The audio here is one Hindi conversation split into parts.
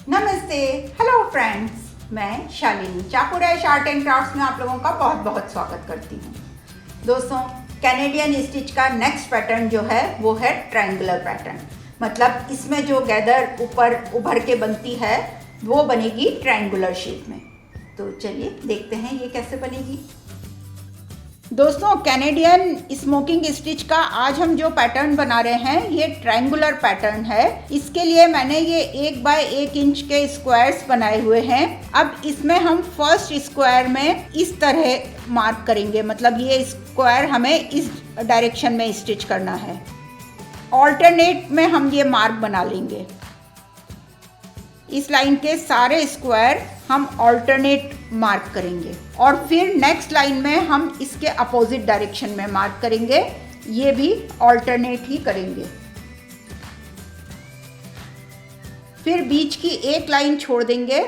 नमस्ते, हेलो फ्रेंड्स, मैं शालिनी चाकू डैश आर्ट एंड क्राफ्ट्स में आप लोगों का बहुत बहुत स्वागत करती हूँ। दोस्तों, कैनेडियन स्टिच का नेक्स्ट पैटर्न जो है वो है ट्रायंगुलर पैटर्न। मतलब इसमें जो गैदर ऊपर उभर के बनती है वो बनेगी ट्रायंगुलर शेप में। तो चलिए देखते हैं ये कैसे बनेगी। दोस्तों, कैनेडियन स्मोकिंग स्टिच का आज हम जो पैटर्न बना रहे हैं ये ट्रायंगुलर पैटर्न है। इसके लिए मैंने ये 1 बाय 1 इंच के स्क्वायर्स बनाए हुए हैं। अब इसमें हम फर्स्ट स्क्वायर में इस तरह मार्क करेंगे, मतलब ये स्क्वायर हमें इस डायरेक्शन में स्टिच करना है। ऑल्टरनेट में हम ये मार्क बना लेंगे। इस लाइन के सारे स्क्वायर हम ऑल्टरनेट मार्क करेंगे और फिर नेक्स्ट लाइन में हम इसके अपोजिट डायरेक्शन में मार्क करेंगे। ये भी ऑल्टरनेट ही करेंगे। फिर बीच की एक लाइन छोड़ देंगे।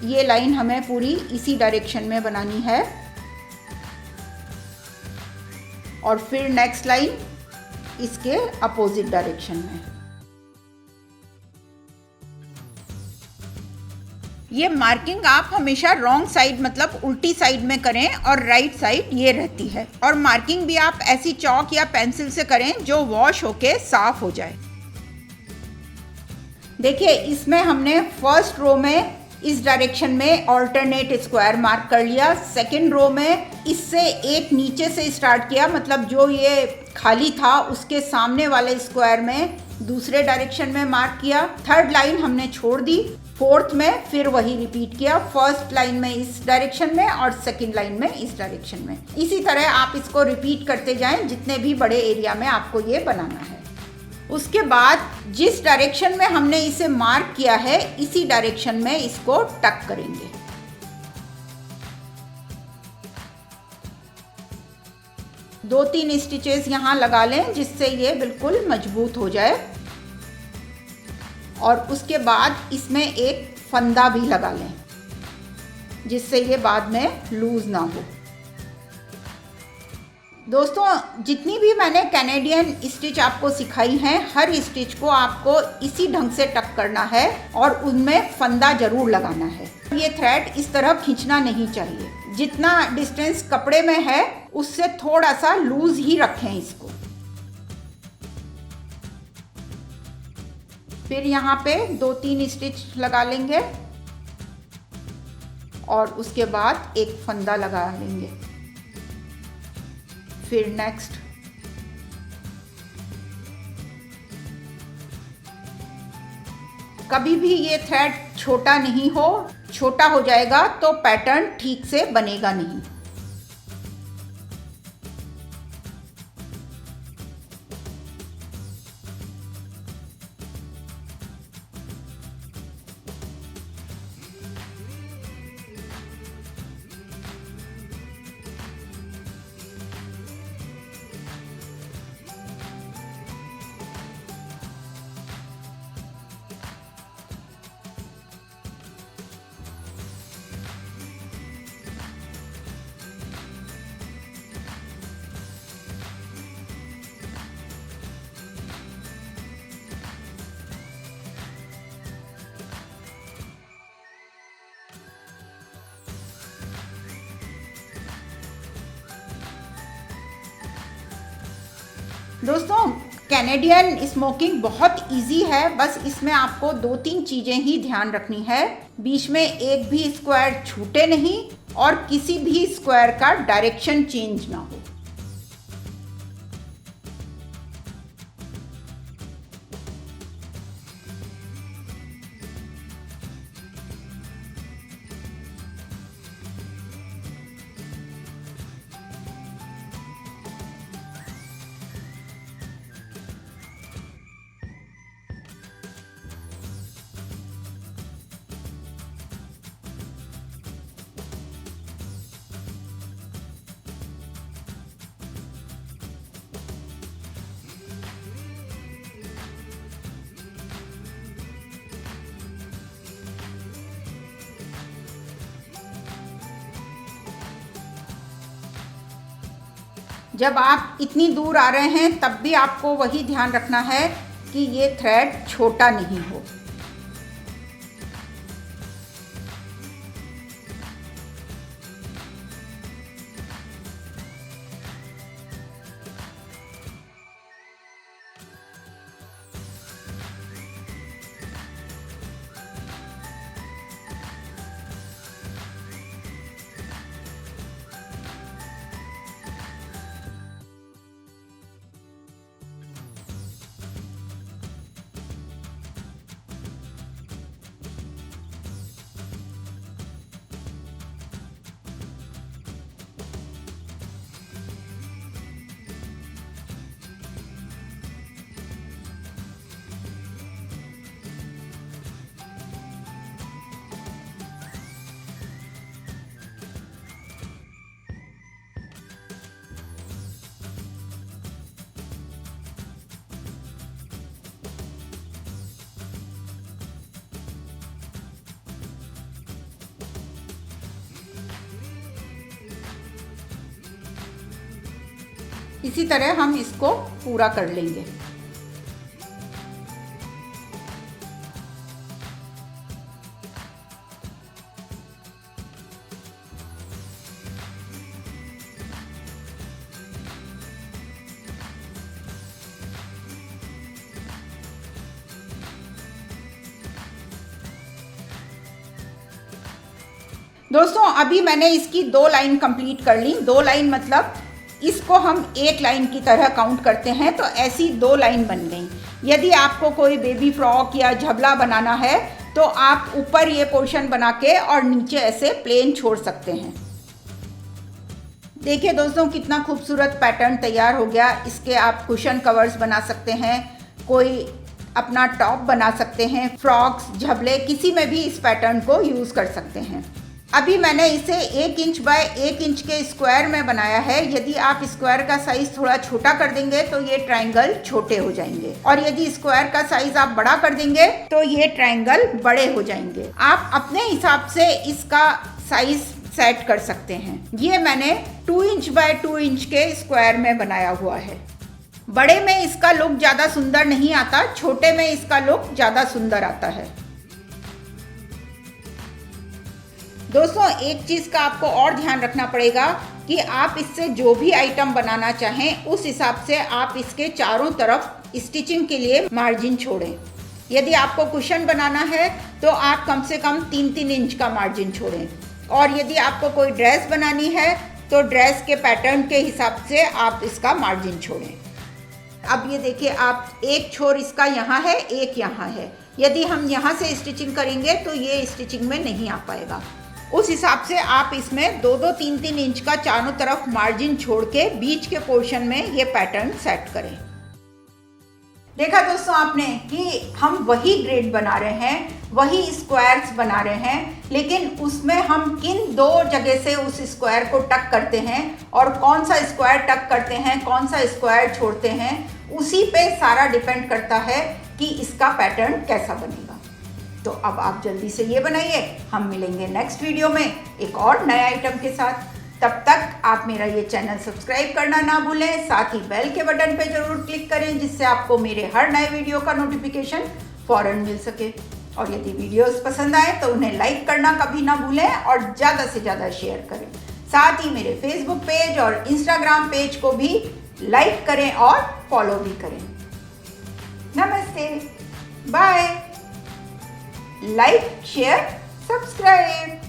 ये लाइन हमें पूरी इसी डायरेक्शन में बनानी है और फिर नेक्स्ट लाइन इसके अपोजिट डायरेक्शन में। ये मार्किंग आप हमेशा रॉन्ग साइड मतलब उल्टी साइड में करें और राइट साइड ये रहती है। और मार्किंग भी आप ऐसी चॉक या पेंसिल से करें जो वॉश होके साफ हो जाए। देखिए, इसमें हमने फर्स्ट रो में इस डायरेक्शन में ऑल्टरनेट स्क्वायर मार्क कर लिया। सेकंड रो में इससे एक नीचे से स्टार्ट किया, मतलब जो ये खाली था उसके सामने वाले स्क्वायर में दूसरे डायरेक्शन में मार्क किया। थर्ड लाइन हमने छोड़ दी। फोर्थ में फिर वही रिपीट किया, फर्स्ट लाइन में इस डायरेक्शन में और सेकंड लाइन में इस डायरेक्शन में। इसी तरह आप इसको रिपीट करते जाएं जितने भी बड़े एरिया में आपको ये बनाना है। उसके बाद जिस डायरेक्शन में हमने इसे मार्क किया है इसी डायरेक्शन में इसको टक करेंगे। दो तीन स्टिचेस यहाँ लगा लें जिससे ये बिल्कुल मजबूत हो जाए और उसके बाद इसमें एक फंदा भी लगा लें जिससे ये बाद में लूज ना हो। दोस्तों, जितनी भी मैंने कैनेडियन स्टिच आपको सिखाई हैं हर स्टिच को आपको इसी ढंग से टक करना है और उनमें फंदा जरूर लगाना है। ये थ्रेड इस तरह खींचना नहीं चाहिए। जितना डिस्टेंस कपड़े में है उससे थोड़ा सा लूज ही रखें इसको। फिर यहाँ पे 2-3 स्टिच लगा लेंगे और उसके बाद एक फंदा लगा लेंगे। फिर नेक्स्ट कभी भी ये थ्रेड छोटा नहीं हो, छोटा हो जाएगा तो पैटर्न ठीक से बनेगा नहीं। दोस्तों, कैनेडियन स्मोकिंग बहुत इजी है। बस इसमें आपको 2-3 चीज़ें ही ध्यान रखनी है। बीच में एक भी स्क्वायर छूटे नहीं और किसी भी स्क्वायर का डायरेक्शन चेंज ना हो। जब आप इतनी दूर आ रहे हैं तब भी आपको वही ध्यान रखना है कि ये थ्रेड छोटा नहीं हो। इसी तरह हम इसको पूरा कर लेंगे। दोस्तों अभी मैंने इसकी 2 लाइन कंप्लीट कर ली। 2 लाइन मतलब इसको हम 1 लाइन की तरह काउंट करते हैं, तो ऐसी 2 लाइन बन गई। यदि आपको कोई बेबी फ्रॉक या झबला बनाना है तो आप ऊपर ये पोर्शन बना के और नीचे ऐसे प्लेन छोड़ सकते हैं। देखिए दोस्तों कितना खूबसूरत पैटर्न तैयार हो गया। इसके आप कुशन कवर्स बना सकते हैं, कोई अपना टॉप बना सकते हैं, फ्रॉक्स, झबले, किसी में भी इस पैटर्न को यूज़ कर सकते हैं। अभी मैंने इसे 1 इंच बाय 1 इंच के स्क्वायर में बनाया है। यदि आप स्क्वायर का साइज थोड़ा छोटा कर देंगे तो ये ट्रायंगल छोटे हो जाएंगे, और यदि स्क्वायर का साइज आप बड़ा कर देंगे तो ये ट्रायंगल बड़े हो जाएंगे। आप अपने हिसाब से इसका साइज सेट कर सकते हैं। ये मैंने 2 इंच बाय 2 इंच के स्क्वायर में बनाया हुआ है। बड़े में इसका लुक ज़्यादा सुंदर नहीं आता, छोटे में इसका लुक ज़्यादा सुंदर आता है। दोस्तों एक चीज़ का आपको और ध्यान रखना पड़ेगा कि आप इससे जो भी आइटम बनाना चाहें उस हिसाब से आप इसके चारों तरफ स्टिचिंग के लिए मार्जिन छोड़ें। यदि आपको कुशन बनाना है तो आप कम से कम 3-3 इंच का मार्जिन छोड़ें, और यदि आपको कोई ड्रेस बनानी है तो ड्रेस के पैटर्न के हिसाब से आप इसका मार्जिन छोड़ें। अब ये देखिए, आप एक छोर इसका यहाँ है, एक यहाँ है। यदि हम यहाँ से स्टिचिंग करेंगे तो ये स्टिचिंग में नहीं आ पाएगा। उस हिसाब से आप इसमें 2-2, 3-3 इंच का चारों तरफ मार्जिन छोड़ के बीच के पोर्शन में ये पैटर्न सेट करें। देखा दोस्तों आपने कि हम वही ग्रिड बना रहे हैं, वही स्क्वायर्स बना रहे हैं, लेकिन उसमें हम किन 2 जगह से उस स्क्वायर को टक करते हैं और कौन सा स्क्वायर टक करते हैं, कौन सा स्क्वायर छोड़ते हैं, उसी पे सारा डिपेंड करता है कि इसका पैटर्न कैसा बनेगा। तो अब आप जल्दी से ये बनाइए। हम मिलेंगे नेक्स्ट वीडियो में एक और नए आइटम के साथ। तब तक आप मेरा ये चैनल सब्सक्राइब करना ना भूलें, साथ ही बेल के बटन पे जरूर क्लिक करें जिससे आपको मेरे हर नए वीडियो का नोटिफिकेशन फ़ौरन मिल सके। और यदि वीडियोस पसंद आए तो उन्हें लाइक करना कभी ना भूलें और ज़्यादा से ज़्यादा शेयर करें। साथ ही मेरे फेसबुक पेज और इंस्टाग्राम पेज को भी लाइक करें और फॉलो भी करें। नमस्ते, बाय। Like, share, subscribe.